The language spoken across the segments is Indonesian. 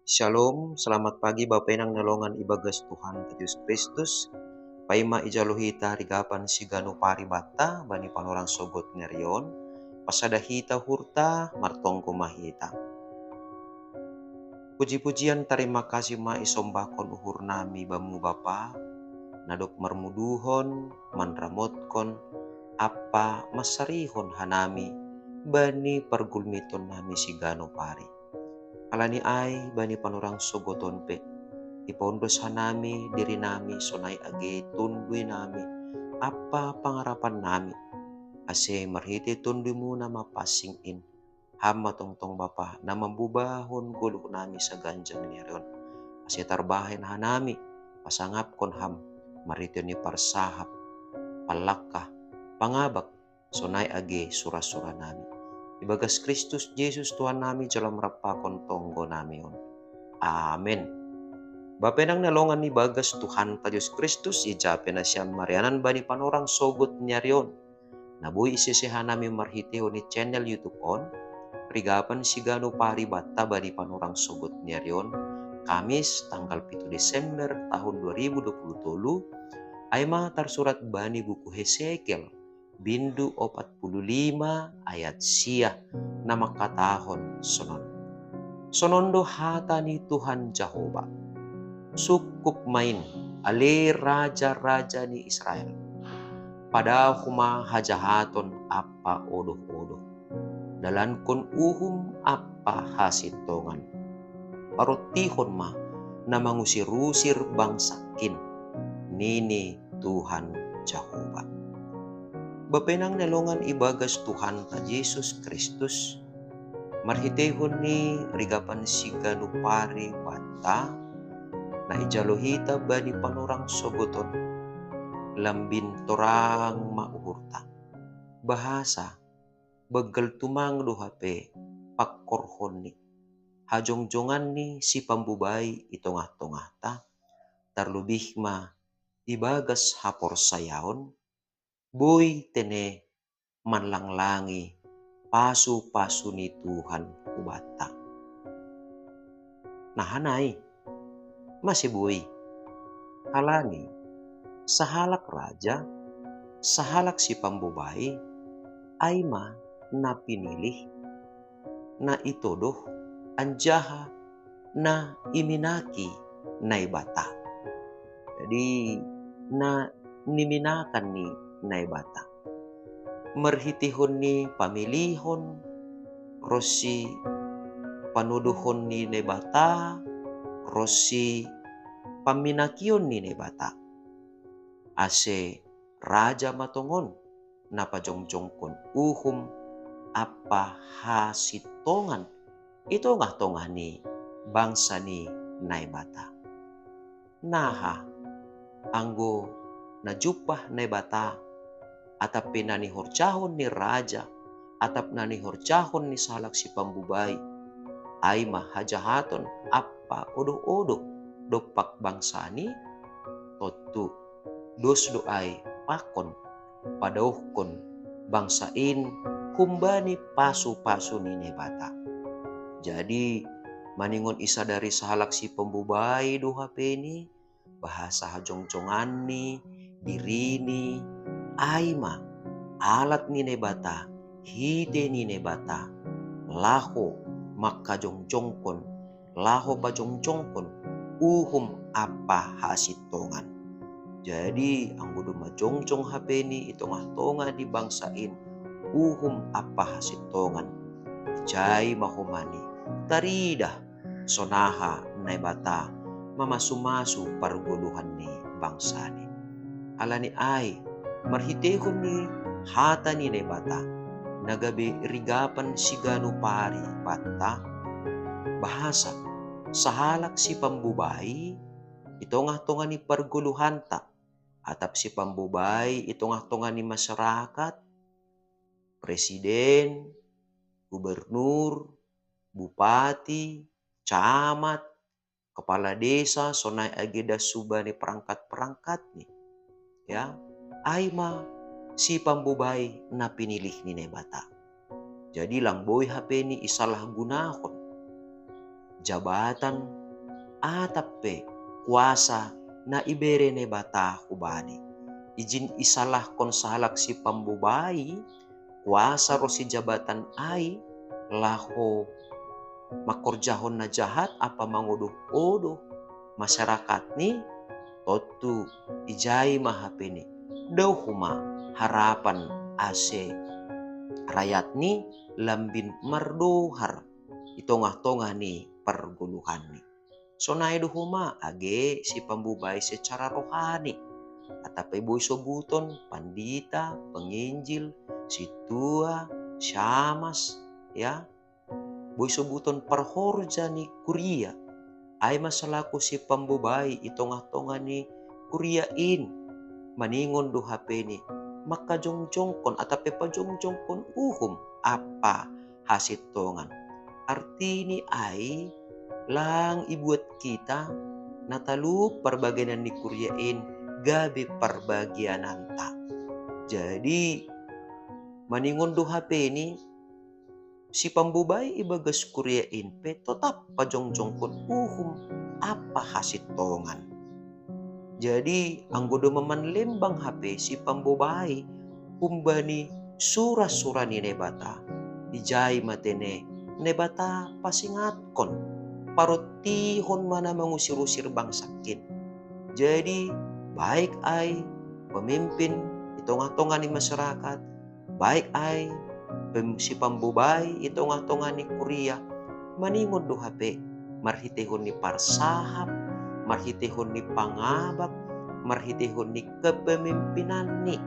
Shalom, selamat pagi Bapak Enang nalongan ibagas Tuhan Yesus Kristus. Paima ijaluhita rigapan siganu paribata bani panorang sogot nerion. Pasada hita hurta martongko mahita. Puji-pujian terima kasih ma isombakon uhur nami bamu Bapa. Nadok marmuduhon manramotkon apa masarihon hanami bani pergulmiton nami sigano pari. Alani ay bani panurang sogoton pe. Ipondos hanami diri nami sonay age tundui nami apa pangarapan nami. Ase marhiti tundui mo na mapasing in. Hama tongtong Bapa na mambubahon gulok nami sa ganjang niyon. Ase tarbahin hanami pasangap kon ham marito ni parsahap palaka pangabak sonay age sura-sura nami. Ibagas Kristus Jesus Tuhan nami dalam rapakon tonggo nami on. Amen. Bapenang nalongan ni bagas Tuhan ta Diyos Kristus ijape na siya marianan bani panorang sogot nyarion. Nabuhi isisihan nami marhiteo ni channel YouTube on. Rigapan sigano paribata bani panorang sogot nyarion. Kamis tanggal 7 Desember tahun 2023 ay tersurat bani buku Hesekiel bindu 45 ayat sia na makatahon sonon. Sonondo hata ni Tuhan Jehovah. Sukup main ale raja-raja ni Israel. Pada huma hajahaton apa odoh-odoh. Dalan kon uhum apa hasitongan. Parotihon ma na mangusir-usir bangsakin. Nini Tuhan Jehovah. Bapenang nalongan ibagas Tuhan ta Jesus Kristus. Marhitehon ni rigapan sigano pari bata. Na ijalohita bani panorang sogoton. Lambin torang mauhurta. Bahasa. Bagal tumang dohape. Pakkorhon ni. Hajongjongan ni si pambubay itongah-tongah ta. Tarlubih ma ibagas hapor sayaon. Boy tene manlanglangi. Pasu-pasu ni Tuhan ubata. Nahanay. Masih buhay. Halani, sahalak raja, sahalak si pambubay, ay ma na pinilih, na itodoh, anjaha, na iminaki, na ibata. Jadi, na niminakan ni na ibata. Merhitihon ni pamilihon, rosi panuduhon ni nebata, rosi paminakion ni nebata. Ase raja matongon na pajongjongkon uhum apa hasitongan ito nga tongah ni bangsa ni naibata. Naha anggo najupah naibata atap pinanihorjahon ni raja atap nanihorjahon ni salak si pambubay ay mahajahaton apa odo-odo dopak bangsa ni totu dos doay pakon padauhkon bangsain kumbani pasu-pasu ni nebata. Jadi maningon isa dari sahalak si pembubay doha peni bahasa hajongjongan ni diri ni ayma alat ni nebata hide ni nebata laho makajongjongkon laho bajongjongkon uhum apa hasitongan. Jadi ang gudo majongjong hapeni itong-tonga di bangsain uhum apa hasitongan. Jai mahumani tarida sonaha naibata mamasumasu parguluhan ni bangsa ni. Alani ay marhitehon ni hata ni naibata nagabi rigapan sigano pari bata bahasa sahalak si pambubay itong-tonga ni parguluhan ta atap si pambubay itong-tonga ni masyarakat presiden gubernur bupati camat kepala desa sonay ageda suba ni perangkat-perangkat ni ya ay ma si pambubay na pinilih ni nebata. Jadi lang boy hape ni isalah gunahon jabatan atape kuasa na ibere ne bata hubani. Ijin isalah kon salak si pambubai, kuasa ro si jabatan ai, laho makorjahon na jahat apa manguduh-uduh masyarakat ni totu ijai mahapini. Daw huma harapan ase rakyat ni lambin mardohar itongah-tongah ni perguluhan ni. So naidu huma age si pambubay secara rohani. Atapay boy sobuton pandita, penginjil, situa, syamas, ya. Boy sobuton parhorja ni kuria. Ay masalaku si pambubay itongah-tongah ni kuriain. Maningon do hape ni makajongjongkon atape pajongjongkon apa hasit tongan. Arti ni ay lang ibuat kita natalu perbagianan ni kuryain gabi perbagianan ta. Jadi maningon do hape ni si pambubay ibagas kuryain pe tetap pajongjongkon apa hasit tongan. Jadi anggodo maman lembang HP si pambubay kumbani sura-sura ni nebata ijai matene nebata pasingatkon parotihon mana mengusir-usir bangsakin. Jadi baik ay pemimpin itongah-tongah ni masyarakat, baik ay si pambubay itongah-tongah ni kuria, maningon do HP marhitehon ni parsahap, marhitehon ni pangabak, marhitehon ni kepemimpinan ni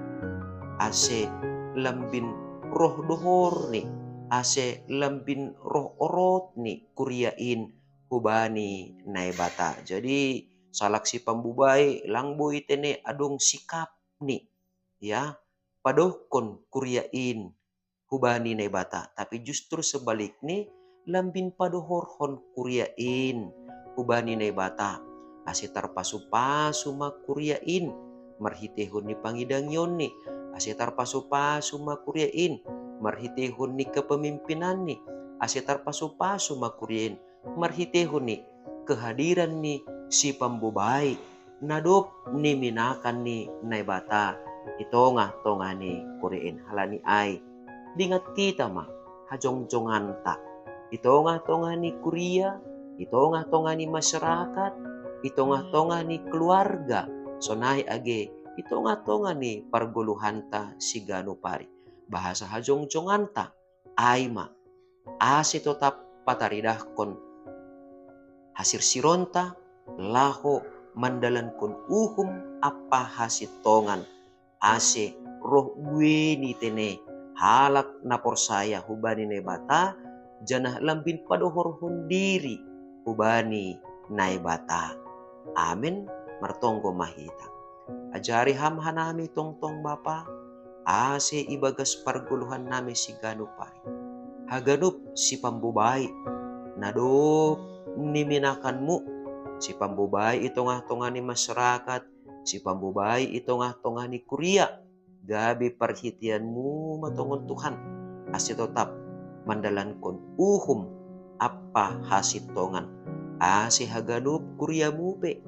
ase lambin roh dohor ni, ase lambin roh orot ni kuriain hubani naibata. Jadi salak si pambubay langboy tene adong sikap ni, ya padohkon kuriain hubani naibata. Tapi justru sebalik ni lambin padohorhon kuriain hubani naibata. Ase tarpasu-pasu makuriain marhitehon ni pangidangyon ni, ase tarpasu-pasu makuriain marhitehon ni kepemimpinan ni, ase tarpasu-pasu makuriain marhitehon ni kehadiran ni si pambubay nadop ni minakan ni naibata itongah-tongah ni kuriain halani ay dingat kita ma hajongjongan ta itongah-tongah ni kuria, itongah-tongah ni masyarakat, itongah-tongah ni keluarga, sonai age itongah-tongah ni parguluhanta si ganupari. Bahasa hajongjongan-ta aima ase tetap pataridahkon hasir sironta laho mandalankon apa hasit tongan ase roh weni tene halak naporsaya hubani nebata janah lambin padohor hundiri hubani naibata. Amin martonggo mahita. Ajari hamha nami tongtong Bapa, ase ibagas parguluhan nami si ganupari. Haganup si pambubay, nadop niminakanmu, si pambubay itongah-tongah ni masyarakat, si pambubay itongah-tongah ni kuria, gabi perhitianmu matongon Tuhan, ase tetap mandalankon apa hasit tongan, ase haganup kuria mupe,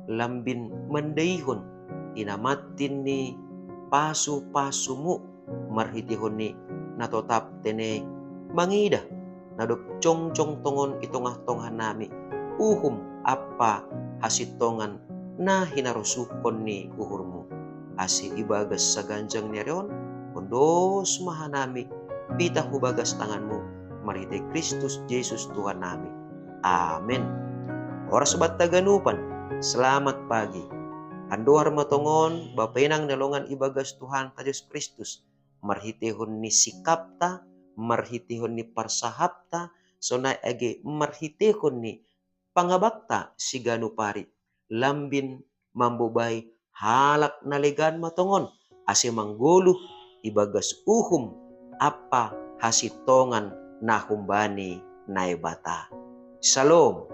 lambin mendeihon inamatin ni pasu-pasumu marhitihon ni natotap tene mangida nadop cong-cong tongon itongah-tongah nami apa hasit tongan na hinarusukon ni uhurmu ase ibagas sa ganjang nireon kondos mahanami pita hubagas tanganmu marhite Kristus Yesus Tuhan nami. Amin. Oras sobat taganupan, selamat pagi. Andohar matongon bapenang nalongan ibagas Tuhan ta Yesus Kristus marhitehon ni sikapta, marhitehon ni parsahapta, sonai age marhitehon ni pangabakta si ganupari lambin mambubay halak nalegan matongon ase mangguluh ibagas apa hasitongan nahumbani naibata. Shalom.